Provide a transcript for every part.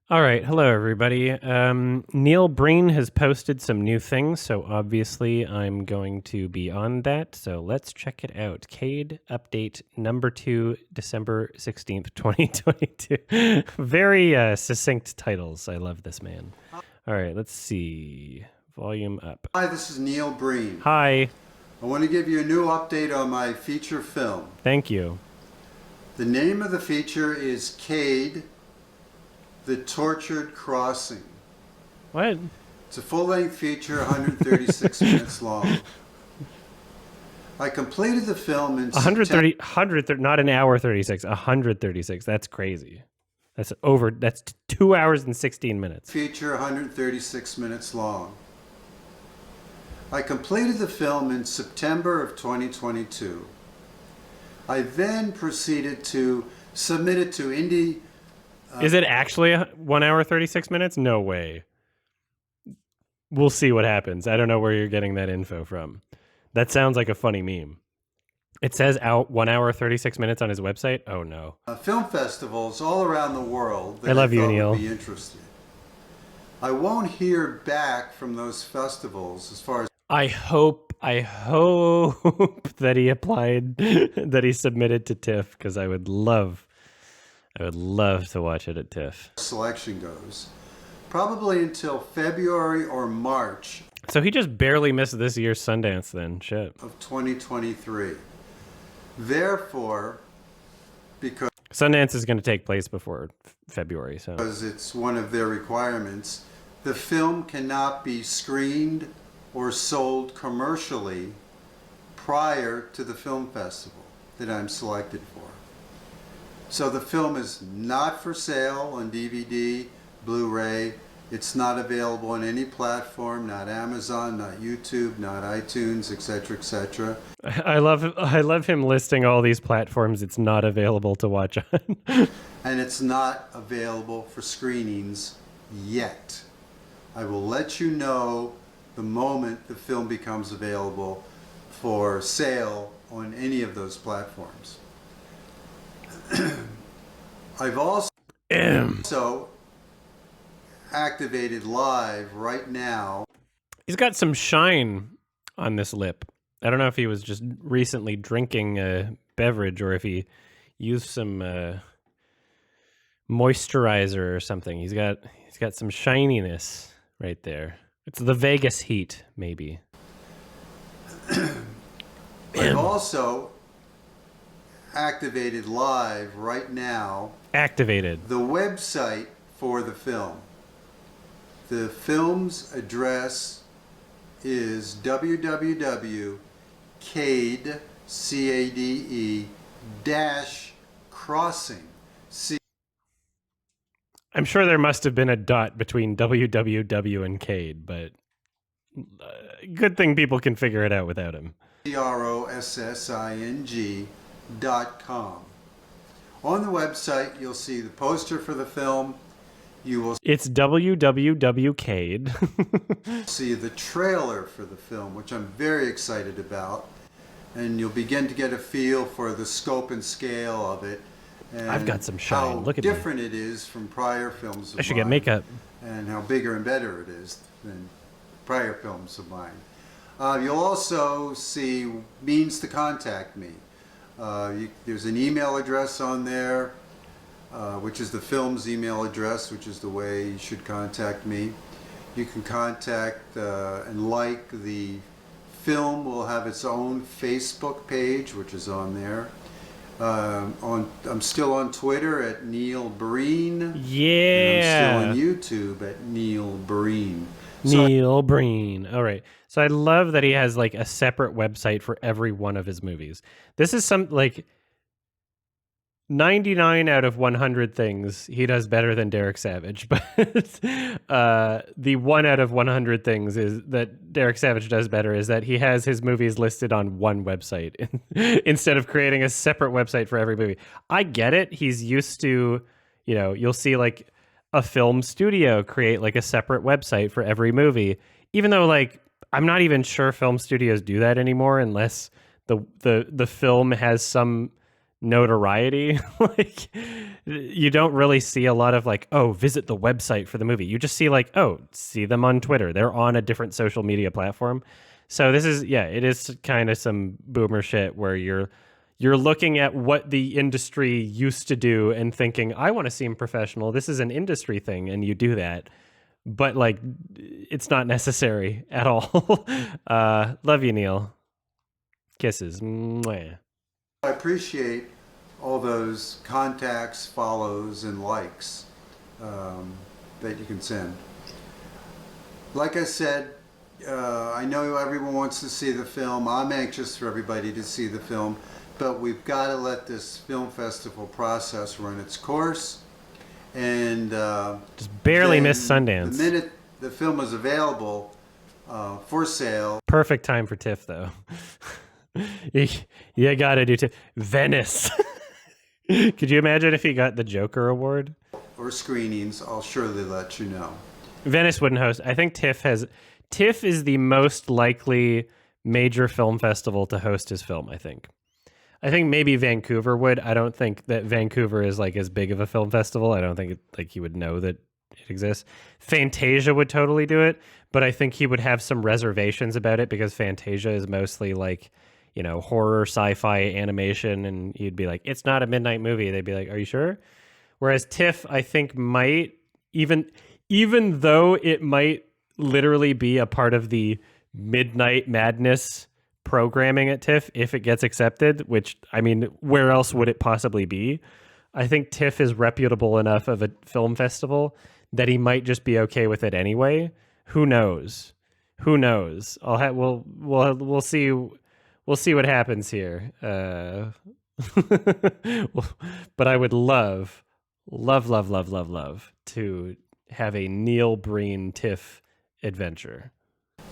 All right. Hello, everybody. Neil Breen has posted some new things, so obviously I'm going to be on that. So let's check it out. Cade update number 2, December 16th, 2022. Very succinct titles. I love this man. All right. Let's see. Volume up. Hi, this is Neil Breen. Hi. I want to give you a new update on my feature film. Thank you. The name of the feature is Cade, The Tortured Crossing. What? It's a full-length feature, 136 minutes long. I completed the film in 130, not an hour 36, 136. That's crazy. That's 2 hours and 16 minutes. Feature 136 minutes long. I completed the film in September of 2022. I then proceeded to submit it to Indie. Is it actually 1 hour 36 minutes? No way. We'll see what happens. I don't know where you're getting that info from. That sounds like a funny meme. It says out 1 hour 36 minutes on his website. Oh no. Film festivals all around the world that I love you, thought Neil. would be interested. I won't hear back from those festivals as far as I hope that he applied, that he submitted to TIFF, because I would love to watch it at TIFF. selection goes. Probably until February or March So he just barely missed this year's Sundance then. Shit. of 2023. Therefore, because Sundance is going to take place before February, so it's one of their requirements, the film cannot be screened or sold commercially prior to the film festival that I'm selected for. So the film is not for sale on DVD, Blu-ray. It's not available on any platform, not Amazon, not YouTube, not iTunes, etc., etc. I love him listing all these platforms it's not available to watch on. And it's not available for screenings yet. I will let you know the moment the film becomes available for sale on any of those platforms. I've also activated live right now. He's got some shine on this lip. I don't know if he was just recently drinking a beverage or if he used some moisturizer or something. He's got some shininess right there. It's the Vegas heat, maybe. I've also activated live right now. Activated. The website for the film. The film's address is www.cade, C-A-D-E, -crossing. I'm sure there must have been a dot between www and Cade, but good thing people can figure it out without him. CROSSING.com. On the website, you'll see the poster for the film. You will It's www.cade. see the trailer for the film, which I'm very excited about. And you'll begin to get a feel for the scope and scale of it. And I've got some shine. Look at me. how different it is from prior films of I should get mine, makeup. and how bigger and better it is than prior films of mine. You'll also see means to contact me. There's an email address on there, which is the film's email address, which is the way you should contact me. You can contact and like the film. Will have its own Facebook page, which is on there. I'm still on Twitter at Neil Breen. Yeah. And I'm still on YouTube at Neil Breen. Neil Breen. All right. So I love that he has like a separate website for every one of his movies. This is some like 99 out of 100 things he does better than Derek Savage, but the 1 out of 100 things is that Derek Savage does better is that he has his movies listed on one website instead of creating a separate website for every movie. I get it. He's used to, you'll see like a film studio create like a separate website for every movie, even though like I'm not even sure film studios do that anymore unless the film has some notoriety. Like, you don't really see a lot of like, oh, visit the website for the movie. You just see like, oh, see them on Twitter. They're on a different social media platform. So this is, yeah, it is kind of some boomer shit where you're looking at what the industry used to do and thinking, I want to seem professional. This is an industry thing, and you do that. But like, it's not necessary at all. Love you, Neil. Kisses. Mwah. I appreciate all those contacts, follows, and likes that you can send. Like I said, I know everyone wants to see the film. I'm anxious for everybody to see the film, but we've got to let this film festival process run its course. And just barely missed Sundance. The minute the film is available for sale. Perfect time for TIFF, though. you got to do TIFF. Venice. Could you imagine if he got the Joker Award? Or screenings, I'll surely let you know. Venice wouldn't host. I think TIFF is the most likely major film festival to host his film, I think. I think maybe Vancouver would. I don't think that Vancouver is like as big of a film festival. I don't think like he would know that it exists. Fantasia would totally do it, but I think he would have some reservations about it because Fantasia is mostly like, you know, horror, sci-fi, animation, and he'd be like, it's not a midnight movie. They'd be like, are you sure? Whereas TIFF, I think, might, even though it might literally be a part of the Midnight Madness programming at TIFF, if it gets accepted, which, I mean, where else would it possibly be? I think TIFF is reputable enough of a film festival that he might just be okay with it anyway. Who knows? Who knows? We'll see. We'll see what happens here. But I would love to have a Neil Breen TIFF adventure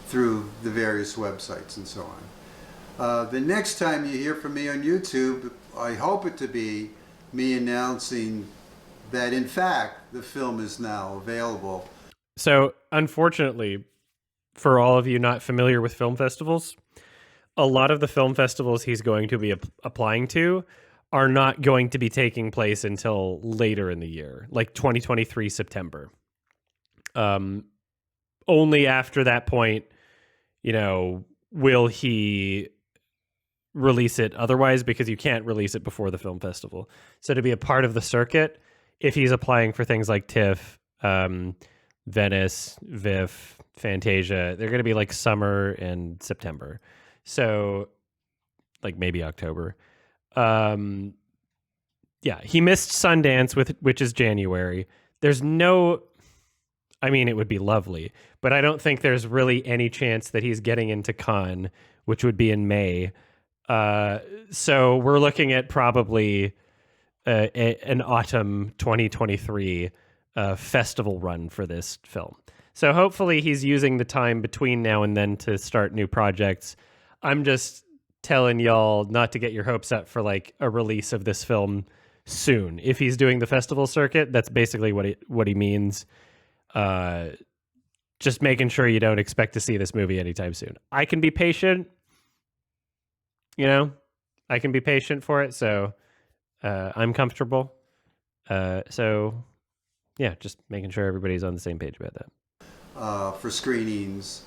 through the various websites and so on. The next time you hear from me on YouTube, I hope it to be me announcing that in fact the film is now available. So unfortunately, for all of you not familiar with film festivals, a lot of the film festivals he's going to be applying to are not going to be taking place until later in the year, like 2023 September. Only after that point, you know, will he release it otherwise, because you can't release it before the film festival. So to be a part of the circuit, if he's applying for things like TIFF, Venice, VIFF, Fantasia, they're going to be like summer and September. So like maybe October. Yeah, he missed Sundance, which is January. There's no, I mean, it would be lovely, but I don't think there's really any chance that he's getting into Cannes, which would be in May. So we're looking at probably an autumn 2023 festival run for this film. So hopefully he's using the time between now and then to start new projects. I'm just telling y'all not to get your hopes up for like a release of this film soon. If he's doing the festival circuit, that's basically what he means. Just making sure you don't expect to see this movie anytime soon. I can be patient, you know, I can be patient for it. So I'm comfortable. So yeah, just making sure everybody's on the same page about that. For screenings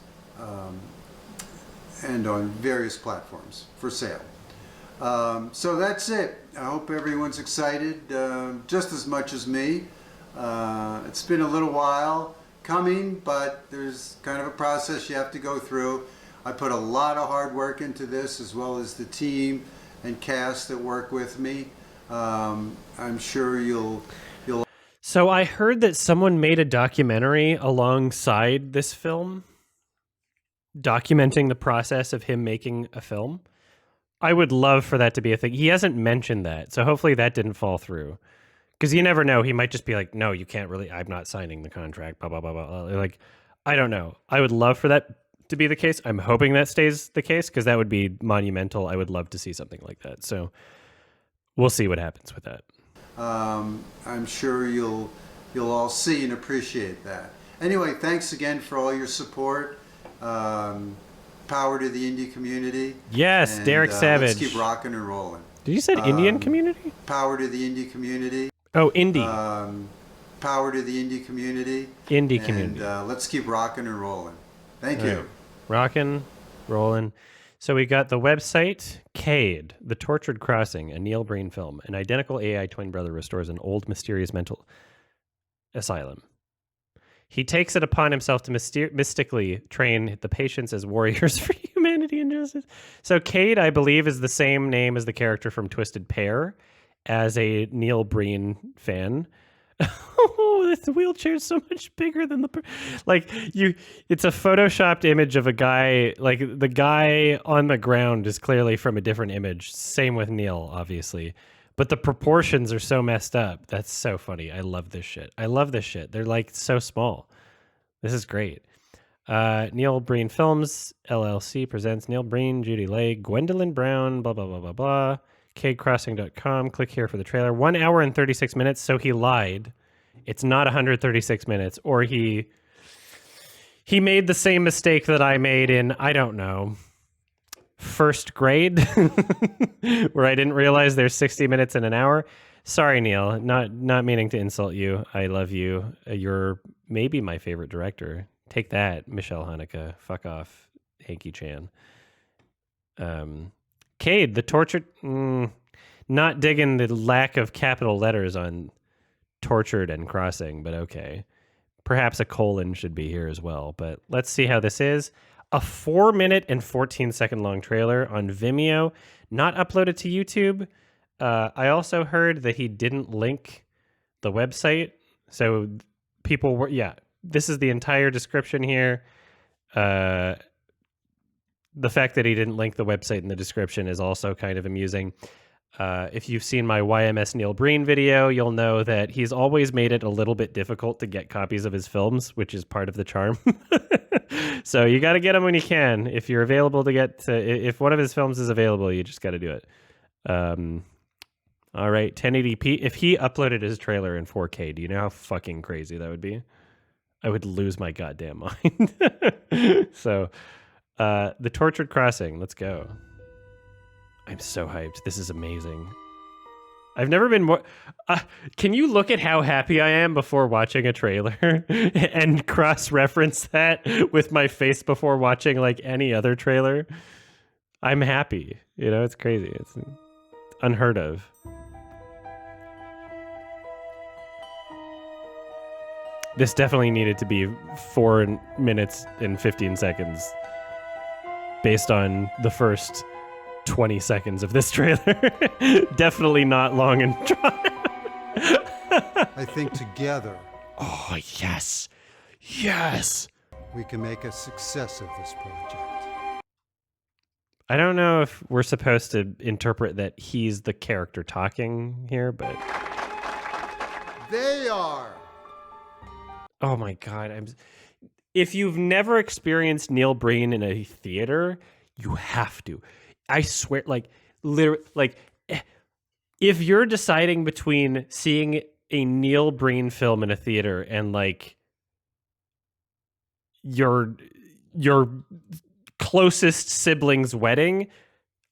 and on various platforms for sale. So that's it. I hope everyone's excited just as much as me. It's been a little while coming, but there's kind of a process you have to go through. I put a lot of hard work into this, as well as the team and cast that work with me. I'm sure you'll. So I heard that someone made a documentary alongside this film, documenting the process of him making a film. I would love for that to be a thing. He hasn't mentioned that, so hopefully that didn't fall through. Because you never know. He might just be like, no, you can't really, I'm not signing the contract, blah, blah, blah, blah. Like, I don't know. I would love for that to be the case. I'm hoping that stays the case, because that would be monumental. I would love to see something like that. So we'll see what happens with that. I'm sure you'll all see and appreciate that. Anyway, thanks again for all your support. Power to the indie community. Yes, and, Derek Savage. Let's keep rocking and rolling. Did you said Indian community? Power to the indie community. Oh, indie. Power to the indie community. Indie community. And let's keep rocking and rolling. Thank you. Right. Rocking, rolling. So we got the website, Cade, The Tortured Crossing, a Neil Breen film. An identical AI twin brother restores an old mysterious mental asylum. He takes it upon himself to mystically train the patients as warriors for humanity and justice. So Cade, I believe, is the same name as the character from Twisted Pair, as a Neil Breen fan. Oh, the wheelchair is so much bigger than it's a photoshopped image of a guy. Like, the guy on the ground is clearly from a different image. Same with Neil, obviously. But the proportions are so messed up. That's so funny. I love this shit. They're like so small. This is great. Neil Breen Films, LLC presents Neil Breen, Judy Lay, Gwendolyn Brown, blah, blah, blah, blah, blah. CadeCrossing.com. Click here for the trailer. 1 hour and 36 minutes. So he lied. It's not 136 minutes. Or he made the same mistake that I made in, I don't know, first grade, where I didn't realize there's 60 minutes in an hour. Sorry, Neil. Not meaning to insult you. I love you. You're maybe my favorite director. Take that, Michelle Haneke. Fuck off, Hanky Chan. Cade, The Tortured... not digging the lack of capital letters on tortured and crossing, but okay. Perhaps a colon should be here as well, but let's see how this is. A 4-minute and 14-second long trailer on Vimeo, not uploaded to YouTube. I also heard that he didn't link the website, so people were... Yeah, this is the entire description here. The fact that he didn't link the website in the description is also kind of amusing. If you've seen my YMS Neil Breen video, you'll know that he's always made it a little bit difficult to get copies of his films, which is part of the charm. So you got to get them when you can. If you're available to if one of his films is available, you just got to do it. All right, 1080p. If he uploaded his trailer in 4K, do you know how fucking crazy that would be? I would lose my goddamn mind. So, The Tortured Crossing. Let's go. I'm so hyped. This is amazing. I've never been more... can you look at how happy I am before watching a trailer and cross-reference that with my face before watching like any other trailer? I'm happy. You know, it's crazy. It's unheard of. This definitely needed to be 4 minutes and 15 seconds based on the first 20 seconds of this trailer. Definitely not long and drawn out. I think together... Oh, yes. Yes. we can make a success of this project. I don't know if we're supposed to interpret that he's the character talking here, but... They are! Oh my God. If you've never experienced Neil Breen in a theater, you have to. I swear, like, literally, like, if you're deciding between seeing a Neil Breen film in a theater and, like, your closest sibling's wedding,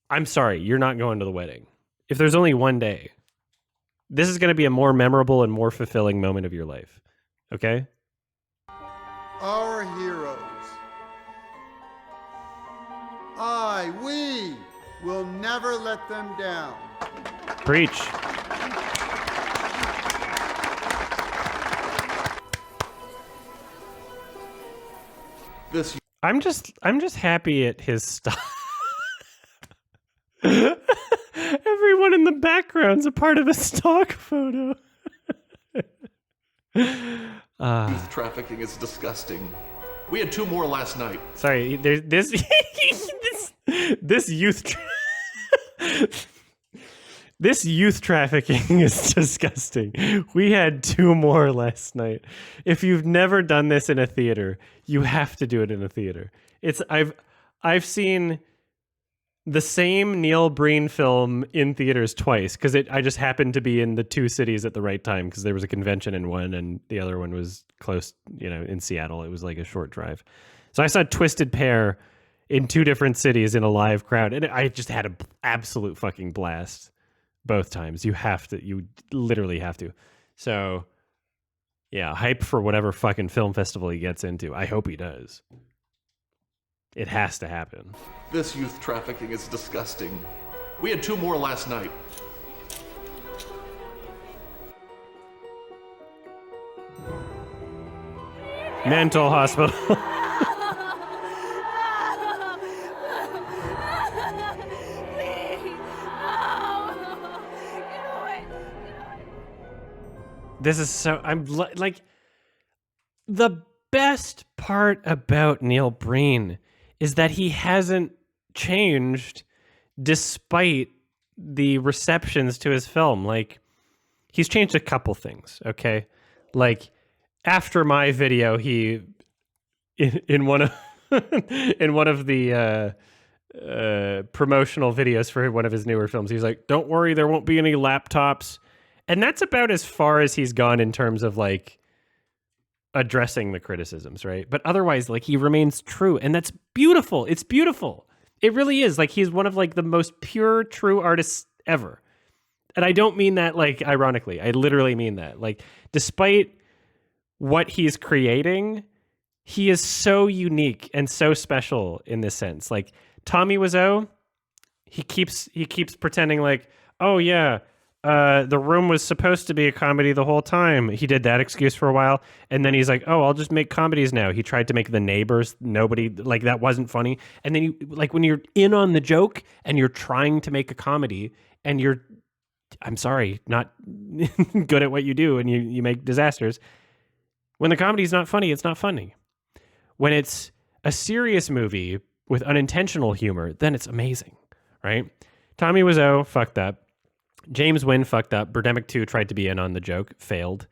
I'm sorry, you're not going to the wedding. If there's only one day, this is going to be a more memorable and more fulfilling moment of your life. Okay? Our heroes. We will never let them down. Preach. I'm just happy at his style. Everyone in the background's a part of a stock photo. Youth trafficking is disgusting. We had 2 more last night. Sorry, there's this youth this youth trafficking is disgusting. We had 2 more last night. If you've never done this in a theater, you have to do it in a theater. I've seen the same Neil Breen film in theaters twice because I just happened to be in the 2 cities at the right time because there was a convention in one and the other one was close, in Seattle. It was like a short drive. So I saw Twisted Pair in 2 different cities in a live crowd, and I just had an absolute fucking blast. both times. You have to. You literally have to. So, yeah, hype for whatever fucking film festival he gets into. I hope he does. It has to happen. This youth trafficking is disgusting. We had 2 more last night. Mental hospital. This is so, I'm like, the best part about Neil Breen is that he hasn't changed despite the receptions to his film. Like, he's changed a couple things, okay? Like, after my video, he, in one of, in one of the promotional videos for one of his newer films, he's like, don't worry, there won't be any laptops. And that's about as far as he's gone in terms of like addressing the criticisms, right? But otherwise, like, he remains true, and that's beautiful. It's beautiful. It really is. Like, he's one of like the most pure, true artists ever. And I don't mean that like ironically. I literally mean that. Like, despite what he's creating, he is so unique and so special in this sense. Like, Tommy Wiseau, he keeps pretending like, oh yeah, The Room was supposed to be a comedy the whole time. He did that excuse for a while, and then he's like, oh, I'll just make comedies now. He tried to make The Neighbors. Nobody, like, that wasn't funny. And then you, like, when you're in on the joke and you're trying to make a comedy and you're, I'm sorry, not good at what you do, and you make disasters. When the comedy's not funny, it's not funny. When it's a serious movie with unintentional humor, then it's amazing, right? Tommy Wiseau fucked up. James Wynn fucked up. Birdemic 2 tried to be in on the joke, failed.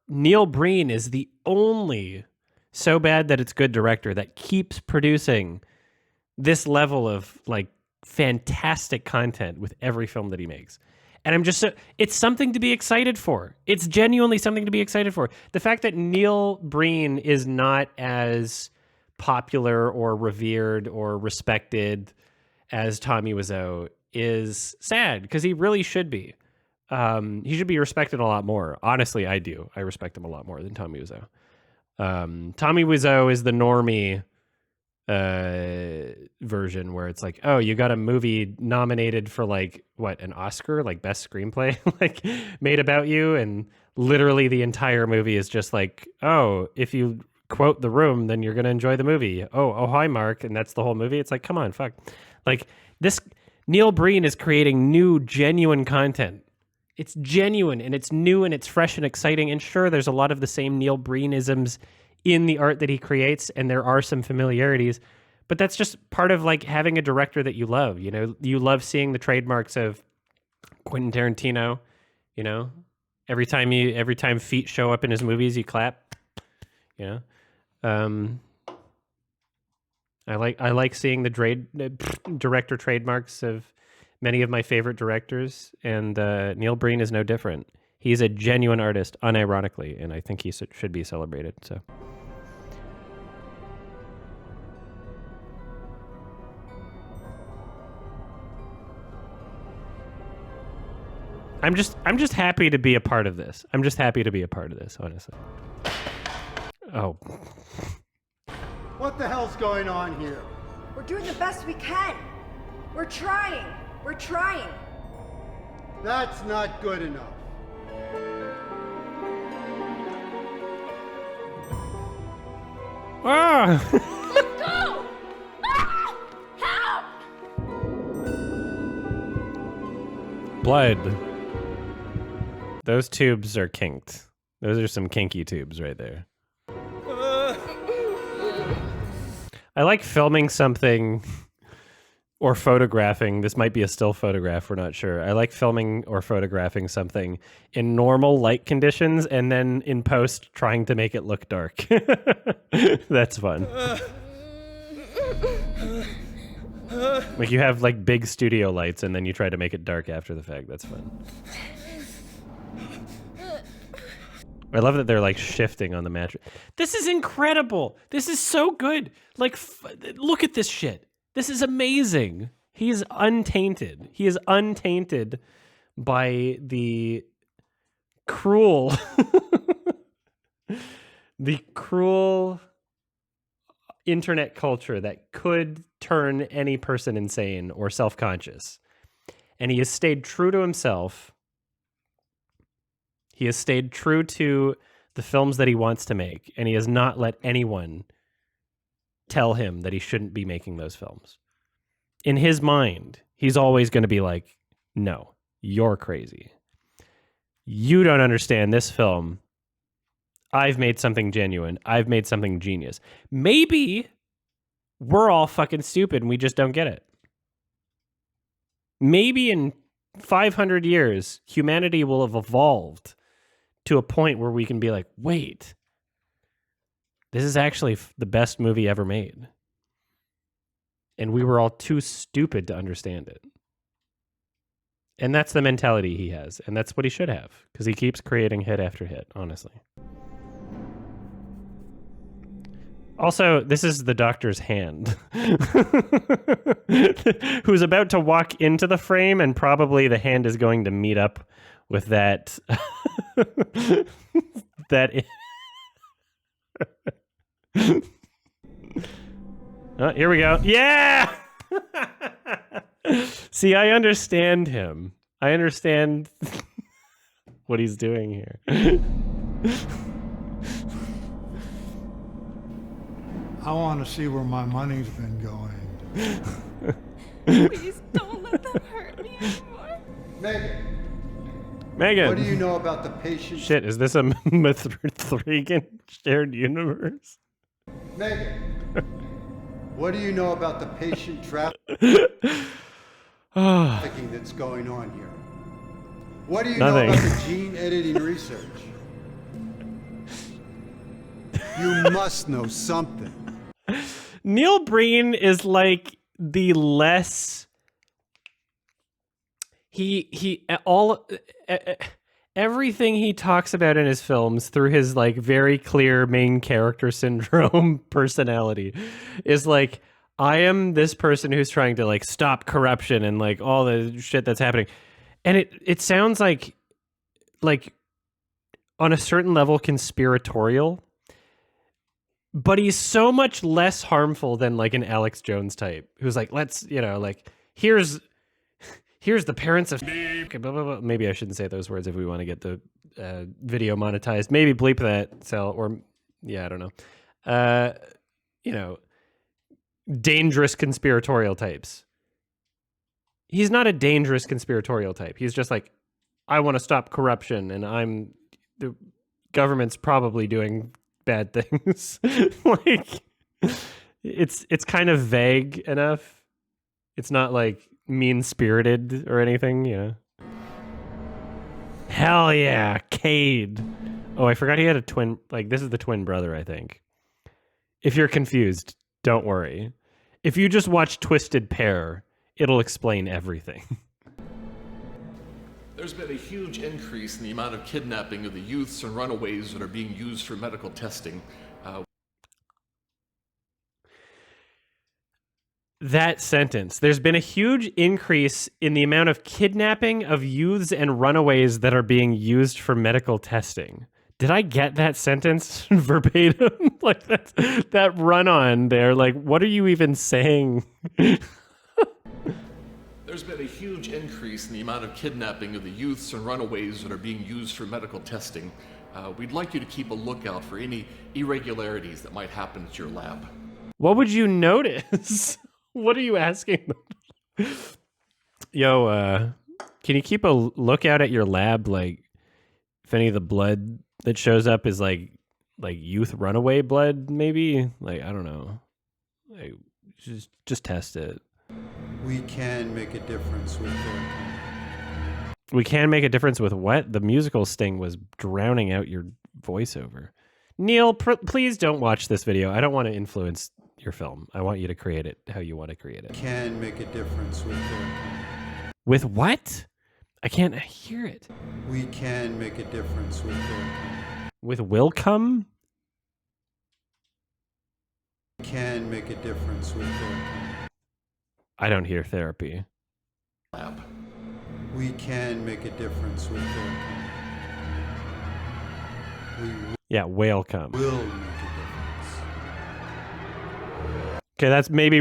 Neil Breen is the only so bad that it's good director that keeps producing this level of like fantastic content with every film that he makes. And I'm just so, it's something to be excited for. It's genuinely something to be excited for. The fact that Neil Breen is not as popular or revered or respected as Tommy Wiseau is sad, because he really should be. He should be respected a lot more. Honestly, I do. I respect him a lot more than Tommy Wiseau. Tommy Wiseau is the normie version where it's like, oh, you got a movie nominated for like what, an Oscar, like best screenplay, like made about you, and literally the entire movie is just like, oh, if you quote The Room, then you're gonna enjoy the movie. Oh hi Mark, and that's the whole movie. It's like, come on, fuck. Like, this Neil Breen is creating new, genuine content. It's genuine and it's new and it's fresh and exciting. And sure, there's a lot of the same Neil Breenisms in the art that he creates, and there are some familiarities, but that's just part of like having a director that you love. You know, you love seeing the trademarks of Quentin Tarantino. You know, every time feet show up in his movies, you clap. You know, I like seeing the director trademarks of many of my favorite directors, and Neil Breen is no different. He's a genuine artist, unironically, and I think he should be celebrated. So, I'm just happy to be a part of this. I'm just happy to be a part of this, honestly. Oh. What the hell's going on here? We're doing the best we can. We're trying. We're trying. That's not good enough. Ah! Go! Ah! Help! Blood. Those tubes are kinked. Those are some kinky tubes right there. I like filming something or photographing. This might be a still photograph, we're not sure. I like filming or photographing something in normal light conditions and then in post trying to make it look dark. That's fun. Like, you have like big studio lights and then you try to make it dark after the fact. That's fun. I love that they're like shifting on the mattress. This is incredible. This is so good. Like, look at this shit. This is amazing. He's untainted. He is untainted by the cruel, the cruel internet culture that could turn any person insane or self-conscious. And he has stayed true to himself. He has stayed true to the films that he wants to make, and he has not let anyone tell him that he shouldn't be making those films. In his mind, he's always going to be like, no, you're crazy. You don't understand this film. I've made something genuine. I've made something genius. Maybe we're all fucking stupid and we just don't get it. Maybe in 500 years, humanity will have evolved to a point where we can be like, wait, this is actually the best movie ever made. And we were all too stupid to understand it. And that's the mentality he has. And that's what he should have. Because he keeps creating hit after hit, honestly. Also, this is the doctor's hand. Who's about to walk into the frame, and probably the hand is going to meet up with that... that... Oh, here we go. Yeah! See, I understand him. I understand what he's doing here. I want to see where my money's been going. Please don't let them hurt me anymore. Megan, what do you know about the patient? Shit, is this a Mithrigan shared universe? Megan, what do you know about the patient trafficking that's going on here? What do you know about the gene editing research? You must know something. Neil Breen is like the less... Everything he talks about in his films through his like very clear main character syndrome personality is like, I am this person who's trying to like stop corruption and like all the shit that's happening. And it sounds like on a certain level conspiratorial, but he's so much less harmful than like an Alex Jones type who's like, let's, you know, like, here's the parents of blah, blah, blah. Maybe I shouldn't say those words if we want to get the video monetized. Maybe bleep that, Sal, or yeah, I don't know. You know, dangerous conspiratorial types. He's not a dangerous conspiratorial type. He's just like, I want to stop corruption, and the government's probably doing bad things. Like, it's kind of vague enough. It's not like mean-spirited or anything, you know. Hell yeah, Cade. Oh, I forgot he had a twin. Like, this is the twin brother, I think. If you're confused, don't worry. If you just watch Twisted Pair, it'll explain everything. There's been a huge increase in the amount of kidnapping of the youths and runaways that are being used for medical testing. That sentence. There's been a huge increase in the amount of kidnapping of youths and runaways that are being used for medical testing. Did I get that sentence verbatim? Like that run on there. Like, what are you even saying? There's been a huge increase in the amount of kidnapping of the youths and runaways that are being used for medical testing. We'd like you to keep a lookout for any irregularities that might happen at your lab. What would you notice? What are you asking them? Yo, can you keep a lookout at your lab? Like, if any of the blood that shows up is like youth runaway blood, maybe? Like, I don't know. Like, just test it. We can make a difference with their... We can make a difference with what? The musical sting was drowning out your voiceover. Neil, please don't watch this video. I don't want to influence your film. I want you to create it how you want to create it. Can make a difference with their... With what? I can't hear it. We can make a difference with their... With will come? Can make a difference with their... I don't hear therapy. lab. We can make a difference with their coming. Yeah, whale cum. We will make a difference. Okay, that's maybe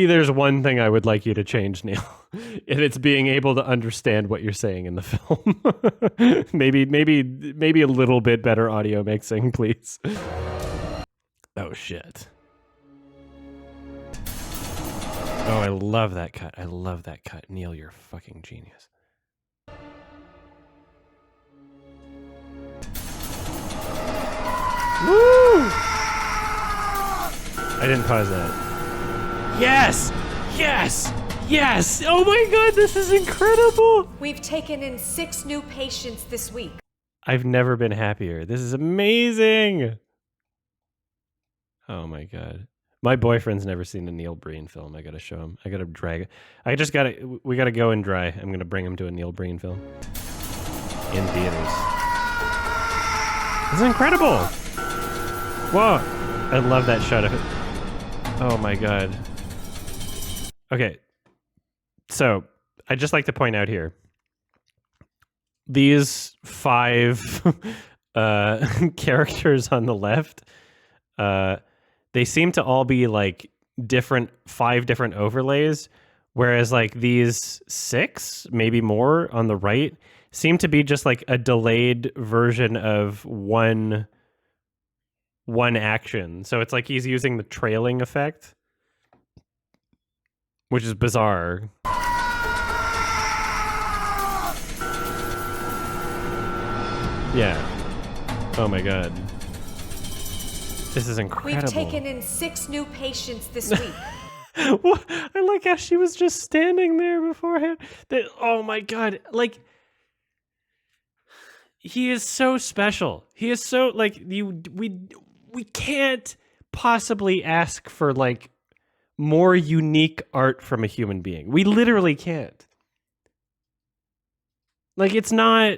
there's one thing I would like you to change, Neil. And it's being able to understand what you're saying in the film. maybe a little bit better audio mixing, please. Oh shit. Oh, I love that cut. I love that cut. Neil, you're a fucking genius. Woo! I didn't pause that. Yes! Yes! Yes! Oh my god, this is incredible! We've taken in 6 new patients this week. I've never been happier. This is amazing! Oh my god. My boyfriend's never seen a Neil Breen film. I gotta show him. I gotta drag it. We gotta go and dry. I'm gonna bring him to a Neil Breen film. In theaters. This is incredible! Whoa! I love that shot of it. Oh my god. Okay. So, I'd just like to point out here. These 5 characters on the left, they seem to all be like 5 different overlays, whereas like these 6, maybe more on the right, seem to be just like a delayed version of one action. So it's like he's using the trailing effect, which is bizarre. Yeah. Oh my god. This is incredible. We've taken in 6 new patients this week. I like how she was just standing there beforehand. Oh my god. Like, he is so special. He is so, like, we can't possibly ask for, like, more unique art from a human being. We literally can't. Like, it's not...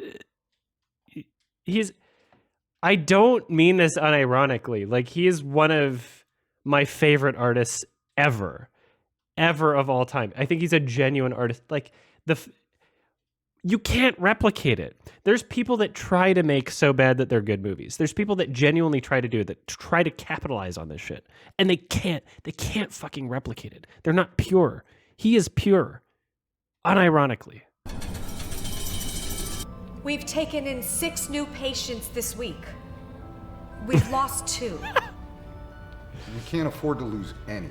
I don't mean this unironically. Like, he is one of my favorite artists ever of all time. I think he's a genuine artist. Like, you can't replicate it. There's people that try to make so bad that they're good movies. There's people that genuinely try to do it, that try to capitalize on this shit. And they can't fucking replicate it. They're not pure. He is pure. Unironically. We've taken in 6 new patients this week. We've lost 2. We can't afford to lose any.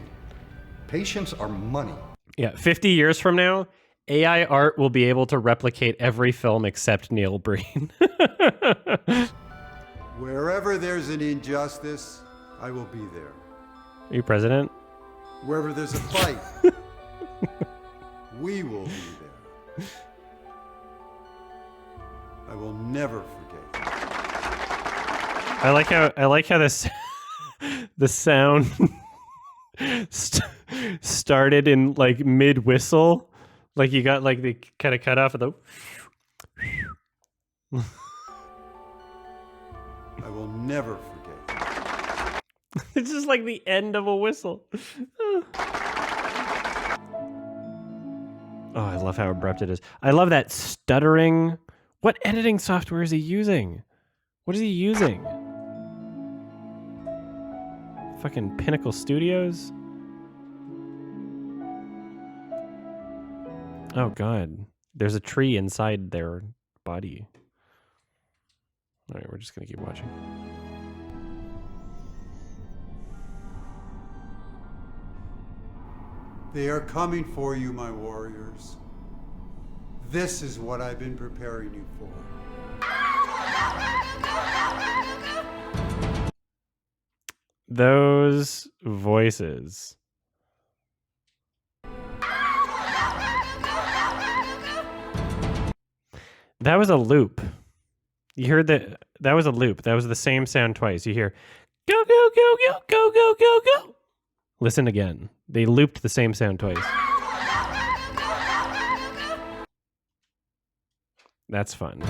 Patients are money. Yeah, 50 years from now, AI art will be able to replicate every film except Neil Breen. Wherever there's an injustice, I will be there. Are you president? Wherever there's a fight, we will be there. I will never forget. I like how this the sound started in like mid whistle, like you got like the kind of cut off of the. I will never forget. It's just like the end of a whistle. Oh, I love how abrupt it is. I love that stuttering. What editing software is he using? What is he using? Fucking Pinnacle Studios? Oh god. There's a tree inside their body. Alright, we're just gonna keep watching. They are coming for you, my warriors. This is what I've been preparing you for. Those voices. That was a loop. You heard that? That was a loop. That was the same sound twice. You hear, go, go, go, go, go, go, go, go. Listen again. They looped the same sound twice. That's fun.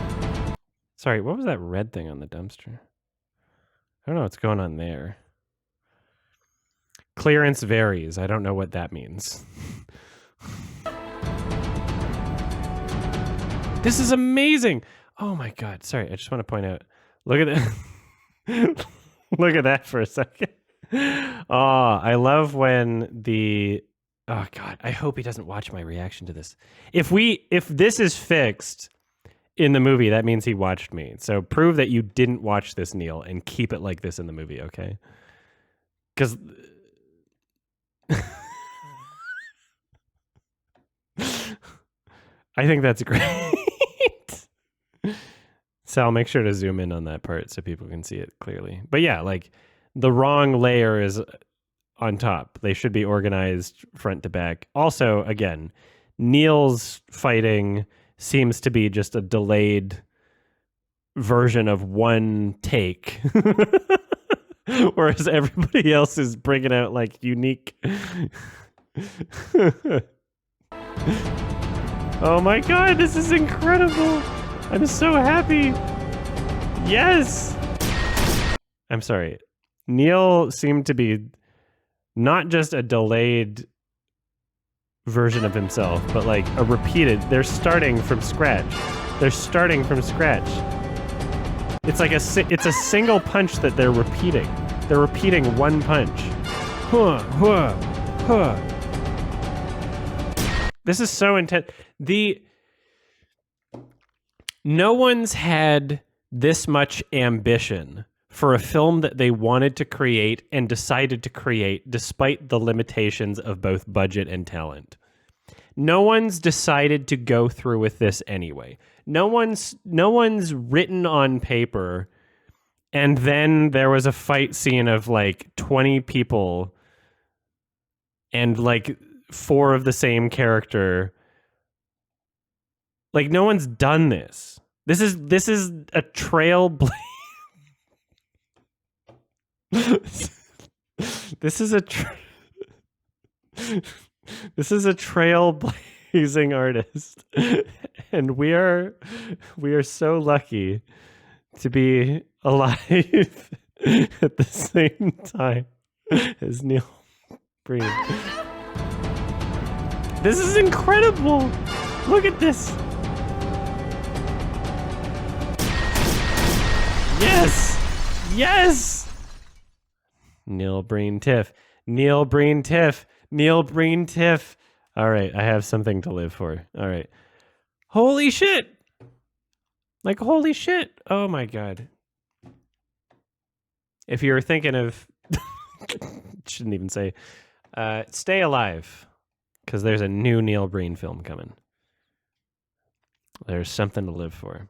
Sorry, what was that red thing on the dumpster? I don't know what's going on there. Clearance varies. I don't know what that means. This is amazing. Oh my God. Sorry. I just want to point out. Look at that. Look at that for a second. Oh, I love when the... Oh God. I hope he doesn't watch my reaction to this. If this is fixed in the movie, that means he watched me. So prove that you didn't watch this, Neil, and keep it like this in the movie, okay? Because... I think that's great. Sal, make sure to zoom in on that part so people can see it clearly. But yeah, like the wrong layer is on top. They should be organized front to back. Also, again, Neil's fighting seems to be just a delayed version of one take. Whereas everybody else is bringing out like unique... Oh my God, this is incredible. I'm so happy. Yes. I'm sorry. Neil seemed to be not just a delayed version of himself, but like a repeated. They're starting from scratch. They're starting from scratch. It's like it's a single punch that they're repeating. They're repeating one punch. Huh, huh, huh. This is so intense. No one's had this much ambition for a film that they wanted to create and decided to create despite the limitations of both budget and talent. No one's decided to go through with this anyway. No one's written on paper, and then there was a fight scene of like 20 people and like 4 of the same character. Like no one's done this. This is a trailblazer. This is a trailblazing artist, and we are so lucky to be alive at the same time as Neil Breen. This is incredible. Look at this. Yes. Yes. Neil Breen Tiff. Neil Breen Tiff. Neil Breen Tiff. All right, I have something to live for. All right. Holy shit. Like, holy shit. Oh my God. If you're thinking of, shouldn't even say, stay alive, because there's a new Neil Breen film coming. There's something to live for.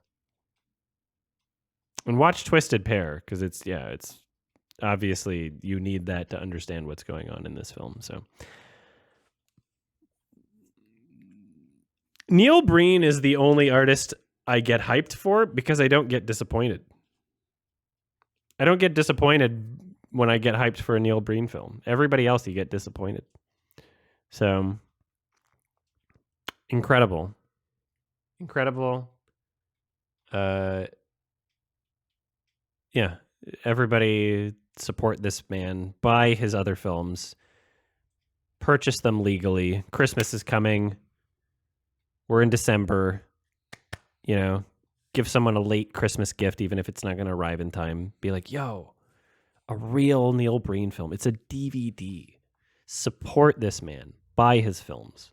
And watch Twisted Pair, because it's obviously you need that to understand what's going on in this film. So Neil Breen is the only artist I get hyped for because I don't get disappointed. I don't get disappointed when I get hyped for a Neil Breen film. Everybody else, you get disappointed. So incredible. Yeah, everybody support this man. Buy his other films. Purchase them legally. Christmas is coming. We're in December. You know, give someone a late Christmas gift, even if it's not going to arrive in time. Be like, yo, a real Neil Breen film. It's a DVD. Support this man. Buy his films.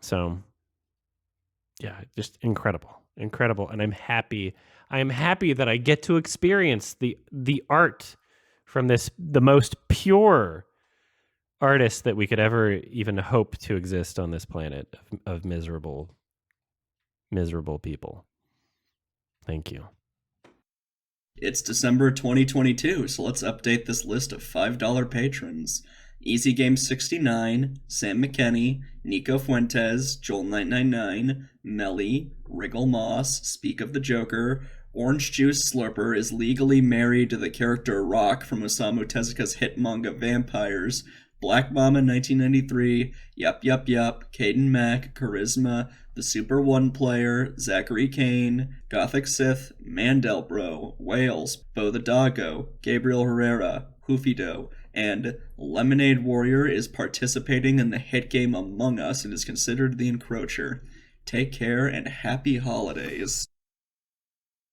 So, yeah, just incredible. Incredible. And I'm happy that I get to experience the art from the most pure artist that we could ever even hope to exist on this planet of miserable people. Thank you. It's December 2022, so let's update this list of $5 patrons. Easy Game 69, Sam McKenney, Nico Fuentes, Joel999, Melly, Wriggle Moss, Speak of the Joker, Orange Juice Slurper is legally married to the character Rock from Osamu Tezuka's hit manga Vampires, Black Mama 1993, Yup, Caden Mack, Charisma, The Super One Player, Zachary Kane, Gothic Sith, Mandelbro, Wales, Bo the Doggo, Gabriel Herrera, Hoofido, and Lemonade Warrior is participating in the hit game Among Us and is considered the encroacher. Take care and happy holidays.